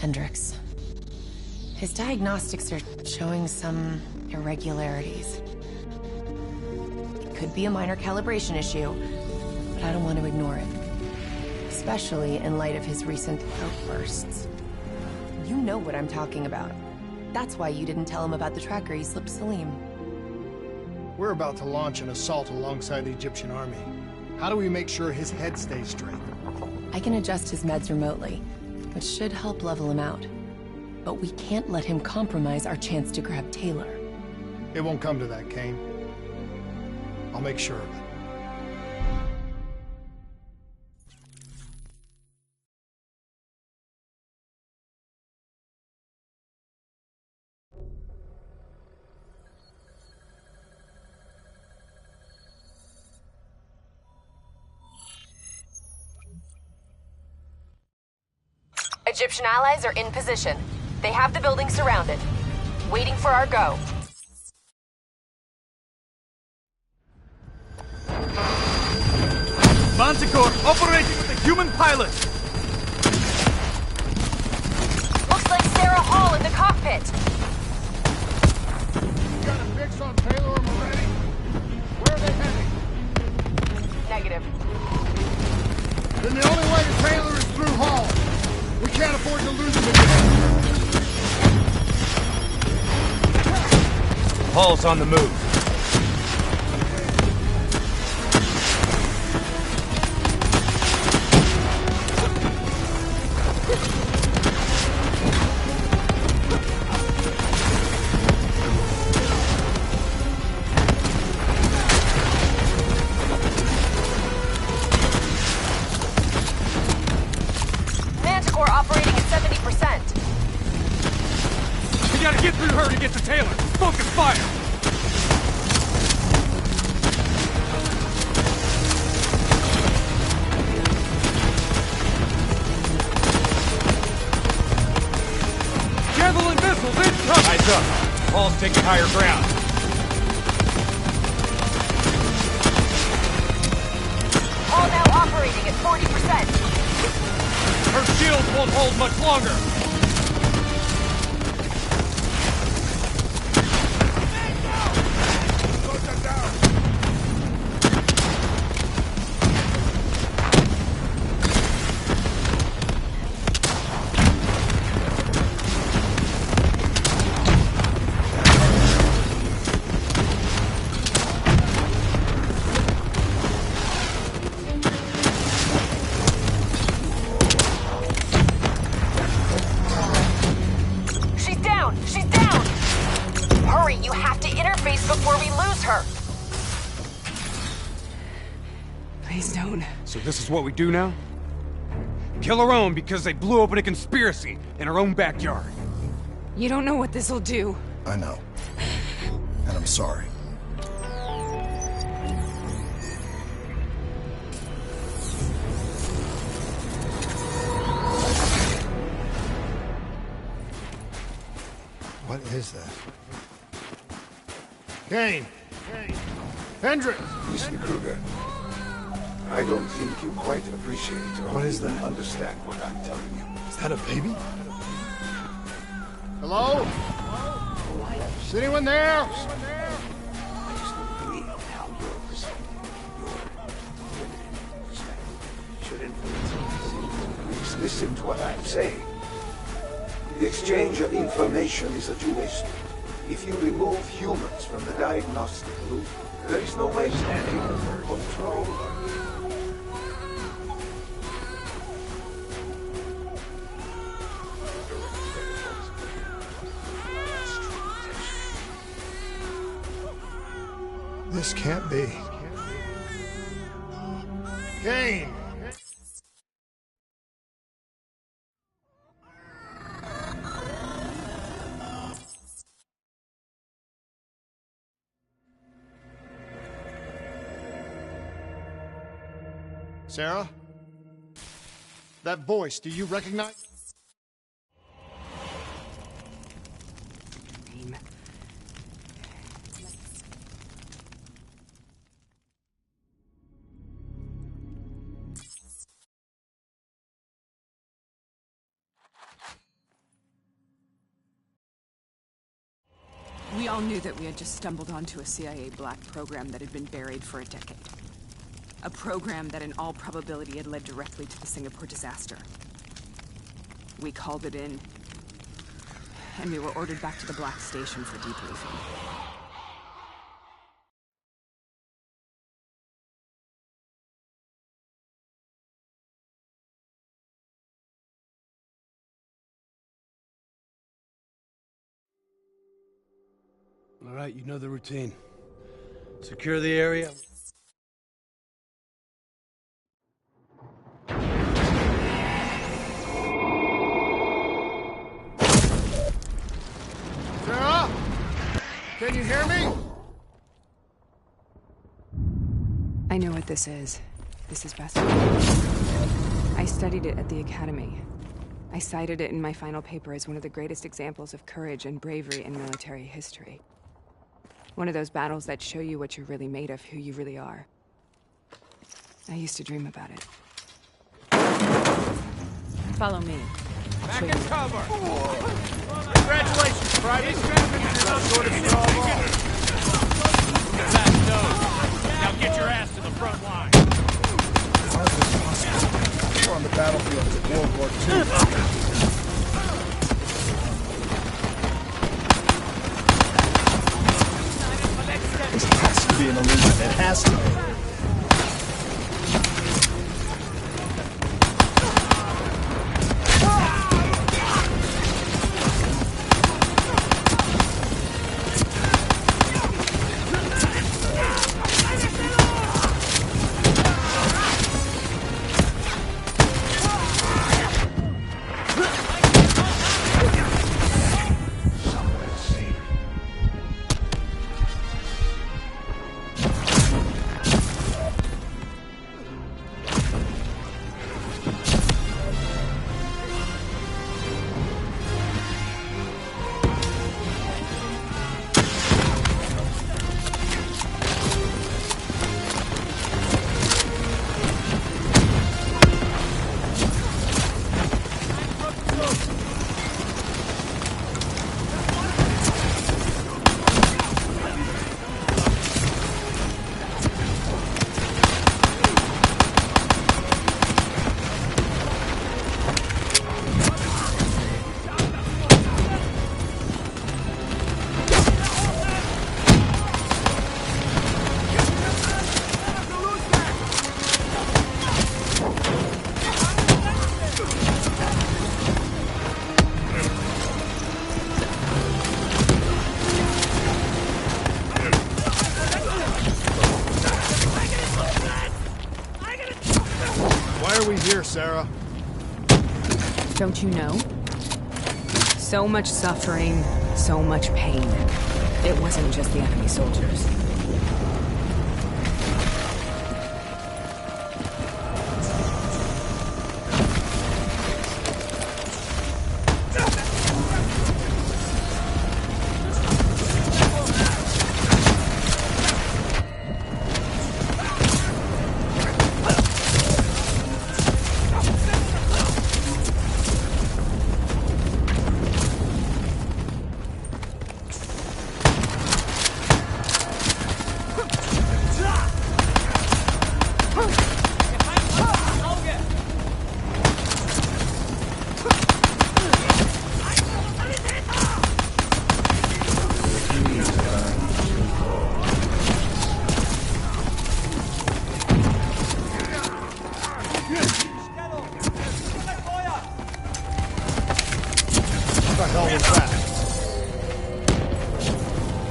Hendrix. His diagnostics are showing some irregularities. It could be a minor calibration issue, but I don't want to ignore it. Especially in light of his recent outbursts. You know what I'm talking about. That's why you didn't tell him about the tracker he slipped Salim. We're about to launch an assault alongside the Egyptian army. How do we make sure his head stays straight? I can adjust his meds remotely, which should help level him out. But we can't let him compromise our chance to grab Taylor. It won't come to that, Kane. I'll make sure of it. Egyptian allies are in position. They have the building surrounded. Waiting for our go. Manticore operating with a human pilot! Looks like Sarah Hall in the cockpit. You got a fix on Taylor and Moretti? Where are they heading? Negative. Then the only way to Taylor is through Hall. We can't afford to lose him again. Hall's on the move. Operating at 70%. We gotta get through her to get to Taylor. Focus fire! Javelin missiles incoming! Eyes up. Hall's taking higher ground. Hall now operating at 40%. Her shields won't hold much longer! So this is what we do now? Kill our own because they blew open a conspiracy in our own backyard. You don't know what this'll do. I know. And I'm sorry. What is that? Kane! Hendrix! Mr. Kruger, I don't think you quite appreciate or What is that? understand what I'm telling you. Is that a baby? Hello? Is anyone there? I just don't believe how your perspective, your limited perspective, should influence me. Please listen to what I'm saying. The exchange of information is a two-way street. If you remove humans from the diagnostic loop, there is no way standing for control. This can't be. Kane! Sarah? That voice, do you recognize? all knew that we had just stumbled onto a CIA black program that had been buried for a decade. A program that in all probability had led directly to the Singapore disaster. We called it in, and we were ordered back to the Black Station for debriefing. All right, you know the routine. Secure the area. Sarah? Can you hear me? I know what this is. This is best. I studied it at the Academy. I cited it in my final paper as one of the greatest examples of courage and bravery in military history. One of those battles that show you what you're really made of, who you really are. I used to dream about it. Follow me. Back in cover! Congratulations, Private. Some sort of straw ball. Now get your ass to the front line. How is this possible? We're on the battlefield of World War II. This has to be an illusion. It has to be. Here, Sarah. Don't you know? So much suffering, so much pain. It wasn't just the enemy soldiers.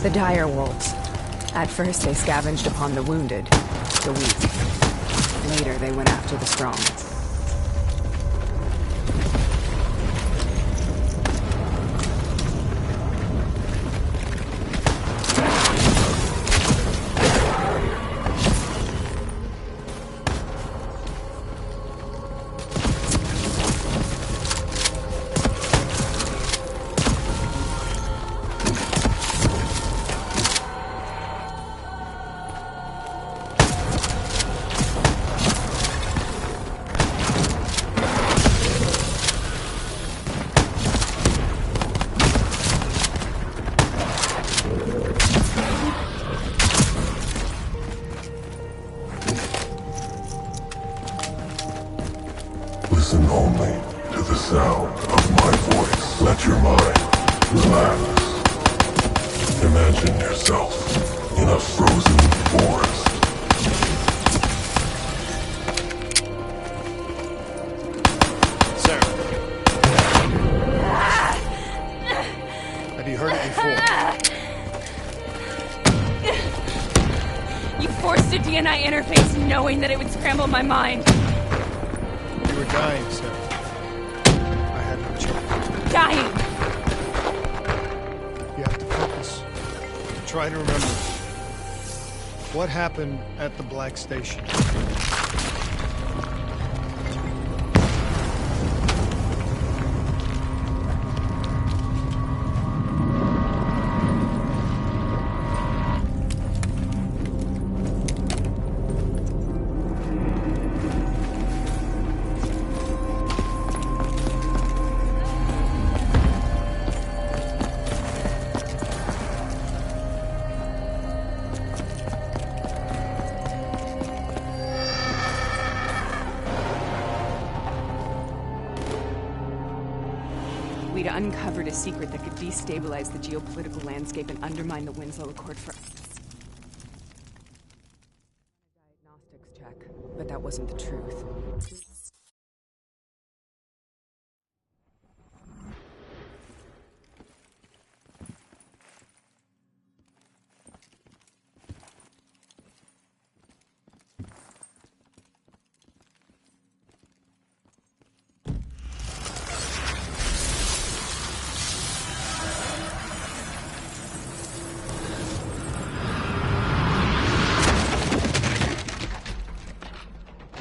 The dire wolves. At first they scavenged upon the wounded, the weak. Later they went after the strong. only to the sound of my voice. Let your mind relax. Imagine yourself in a frozen forest. Sarah. Have you heard it before? You forced a DNA interface knowing that it would scramble my mind. You were dying, Sarah. I had no choice. Dying! You have to focus. Try to remember. What happened at the Black Station? We'd uncovered a secret that could destabilize the geopolitical landscape and undermine the Winslow Accord for diagnostics check, but that wasn't the truth.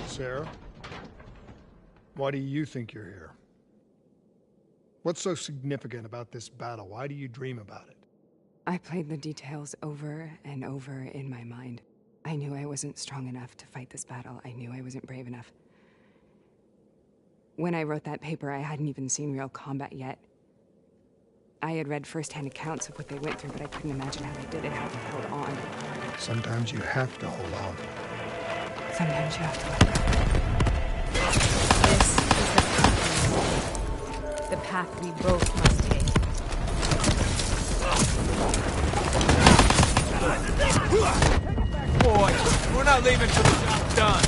Sarah? Why do you think you're here? What's so significant about this battle? Why do you dream about it? I played the details over and over in my mind. I knew I wasn't strong enough to fight this battle. I knew I wasn't brave enough. When I wrote that paper, I hadn't even seen real combat yet. I had read first-hand accounts of what they went through, but I couldn't imagine how they did it, how they held on. Sometimes you have to hold on. Sometimes you have to let go. This is the path we both must take. Boy, we're not leaving till the job's done.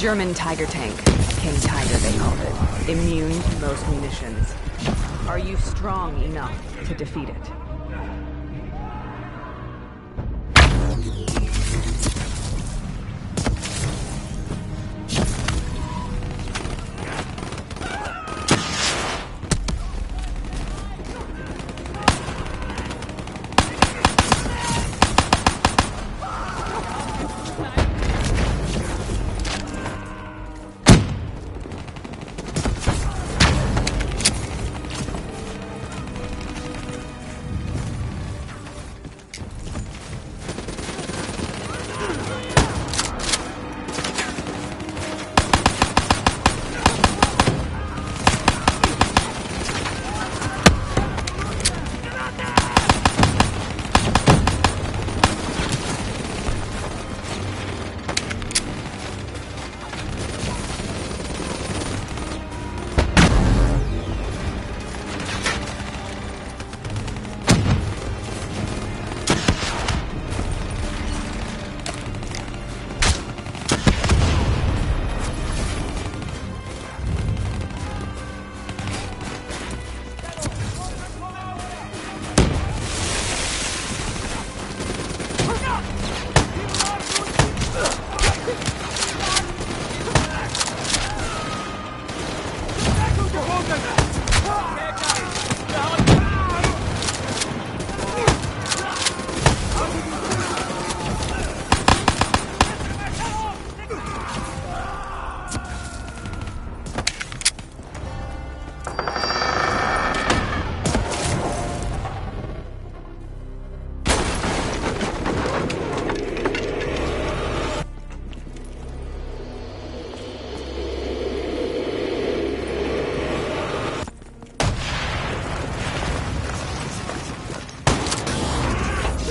German Tiger tank. King Tiger, they called it. Immune to most munitions. Are you strong enough to defeat it?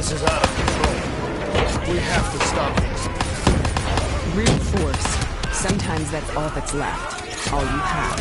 This is out of control. We have to stop this. Brute force. Sometimes that's all that's left. All you have.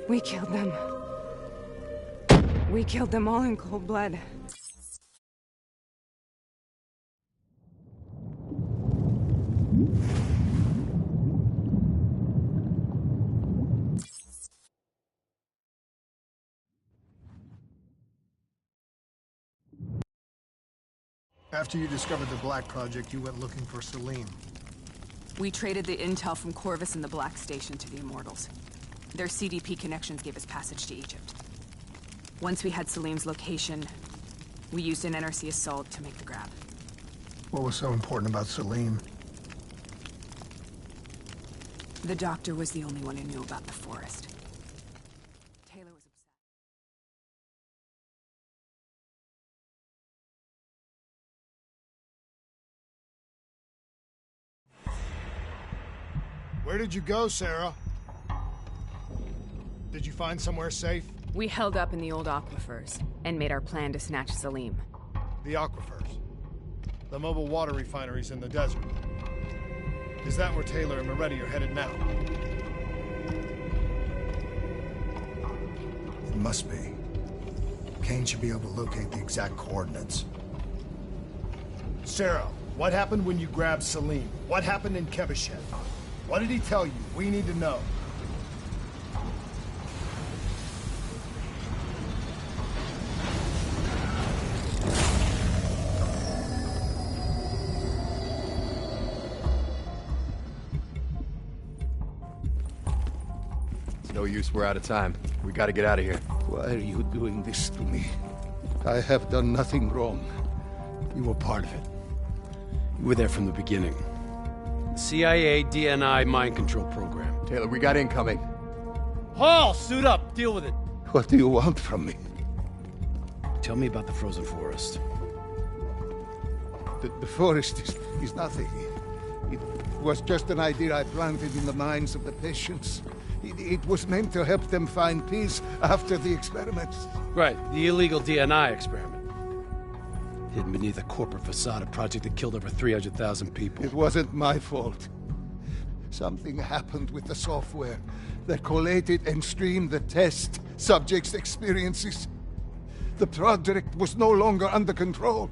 We killed them. We killed them all in cold blood. After you discovered the Black Project, you went looking for Salim. We traded the intel from Corvus and the Black Station to the Immortals. Their CDP connections gave us passage to Egypt. Once we had Salim's location, we used an NRC assault to make the grab. What was so important about Salim? The doctor was the only one who knew about the forest. Taylor was upset. Where did you go, Sarah? Did you find somewhere safe? We held up in the old aquifers and made our plan to snatch Salim. The aquifers. The mobile water refineries in the desert. Is that where Taylor and Moretti are headed now? It must be. Kane should be able to locate the exact coordinates. Sarah, what happened when you grabbed Salim? What happened in Kebashet? What did he tell you? We need to know. No use, we're out of time. We gotta get out of here. Why are you doing this to me? I have done nothing wrong. You were part of it. You were there from the beginning. The CIA DNI mind control program. Taylor, we got incoming. Hall, suit up! Deal with it! What do you want from me? Tell me about the frozen forest. The forest is nothing. It was just an idea I planted in the minds of the patients. It was meant to help them find peace after the experiments. Right, the illegal DNI experiment. Hidden beneath a corporate facade, a project that killed over 300,000 people. It wasn't my fault. Something happened with the software that collated and streamed the test subjects' experiences. The project was no longer under control.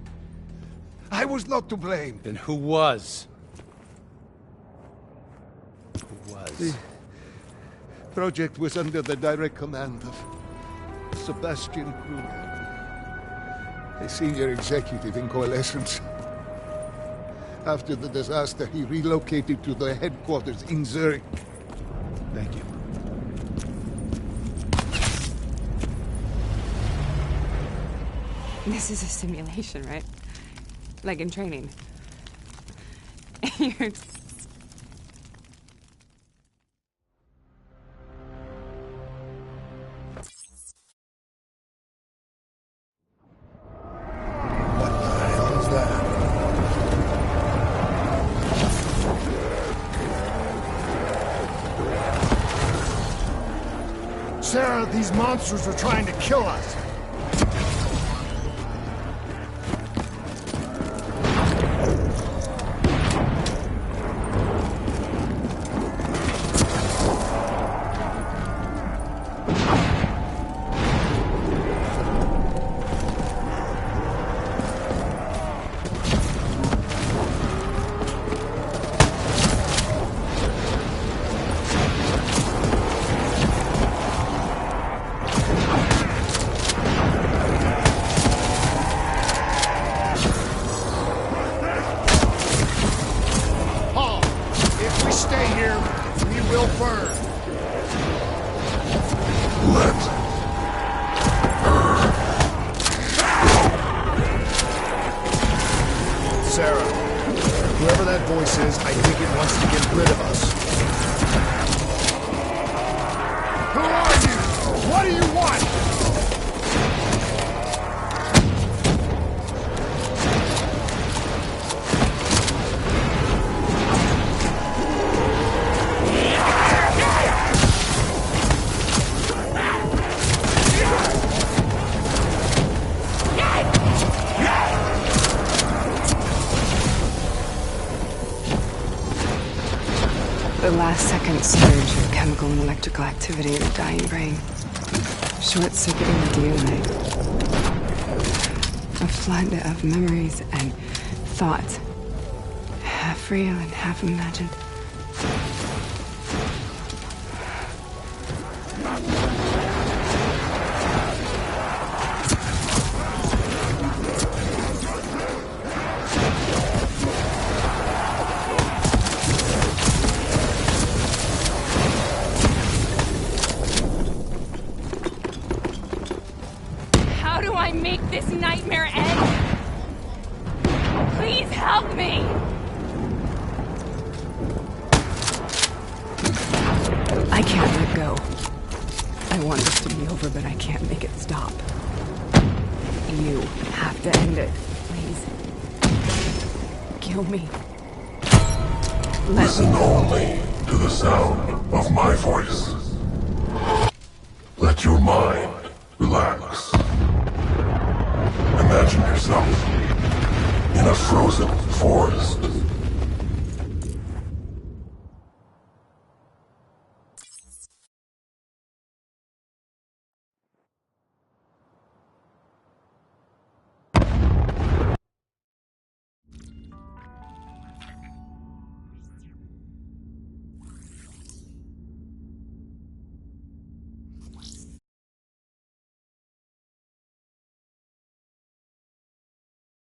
I was not to blame. Then who was? Who was? The project was under the direct command of Sebastian Kruger, a senior executive in Coalescence. After the disaster, he relocated to the headquarters in Zurich. Thank you. This is a simulation, right? Like in training. You're... What the hell is that? Sarah, these monsters are trying to kill us. Sarah, whoever that voice is, I think it wants to get rid of us. Who are you? What do you want? The last second surge of chemical and electrical activity in a dying brain. Short-circuiting the DNA. A flood of memories and thoughts. Half real and half imagined. How do I make this nightmare end? Please help me! I can't let go. I want this to be over, but I can't make it stop. You have to end it, please. Kill me. Listen only to the sound of my voice. Let your mind relax. Imagine yourself in a frozen forest.